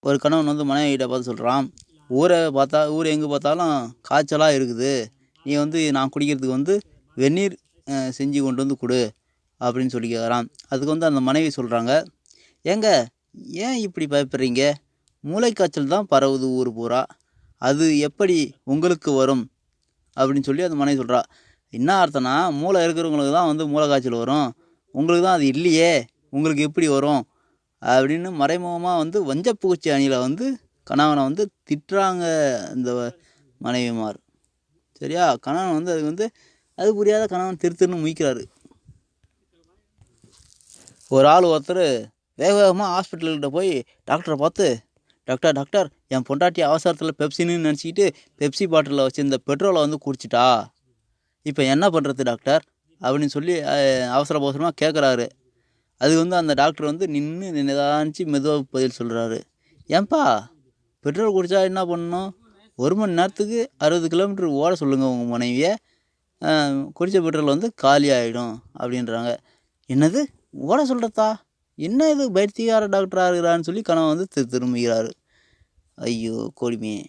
ஒரு கணவன் வந்து மனைவிகிட்ட பார்த்து சொல்கிறான், ஊர் எங்கே பார்த்தாலும் காய்ச்சலாக இருக்குது, நீ வந்து நான் குடிக்கிறதுக்கு வந்து வெந்நீர் செஞ்சு கொண்டு வந்து கொடு அப்படின்னு சொல்லி கேட்குறான். அதுக்கு வந்து அந்த மனைவி சொல்கிறாங்க, ஏங்க ஏன் இப்படி பயப்படுறீங்க, மூளைக்காய்ச்சல் தான் பரவுது ஊர் பூரா, அது எப்படி உங்களுக்கு வரும் அப்படின்னு சொல்லி அந்த மனைவி சொல்கிறா. என்ன அர்த்தம்னா, மூளை இருக்கிறவங்களுக்கு தான் வந்து மூளை காய்ச்சல் வரும், உங்களுக்கு தான் அது இல்லையே, உங்களுக்கு எப்படி வரும் அப்படின்னு மறைமுகமாக வந்து வஞ்சப்பூச்சி அணியில் வந்து கணவனை வந்து திட்டுறாங்க இந்த மனைவிமார். சரியா? கணவன் வந்து அதுக்கு வந்து அது புரியாத கணவன் திருன்னு முழிக்கிறாரு. ஒருத்தர் வேக வேகமாக ஹாஸ்பிட்டல்கிட்ட போய் டாக்டரை பார்த்து, டாக்டர் டாக்டர் என் பொண்டாட்டி அவசரத்தில் பெப்சின்னு நினச்சிக்கிட்டு பெப்சி பாட்டிலில் வச்சுருந்த பெட்ரோலை வந்து குடிச்சிட்டா, இப்போ என்ன பண்ணுறது டாக்டர் அப்படின்னு சொல்லி அவசரமாக கேட்குறாரு. அது வந்து அந்த டாக்டர் வந்து நின்று நிதானிச்சு மெதுவாக பதில் சொல்கிறாரு. ஏன்பா பெட்ரோல் குடித்தா என்ன பண்ணணும், 1 மணி நேரத்துக்கு 60 கிலோமீட்டர் ஓட சொல்லுங்கள் உங்கள் மனைவியை, குடித்த பெட்ரோல் வந்து காலி ஆகிடும் அப்படின்றாங்க. என்னது ஓட சொல்கிறதா, என்ன இது பைத்தியக்கார டாக்டராக இருக்கிறான்னு சொல்லி கணவன் வந்து திரும்புகிறாரு. ஐயோ கொடுமையே.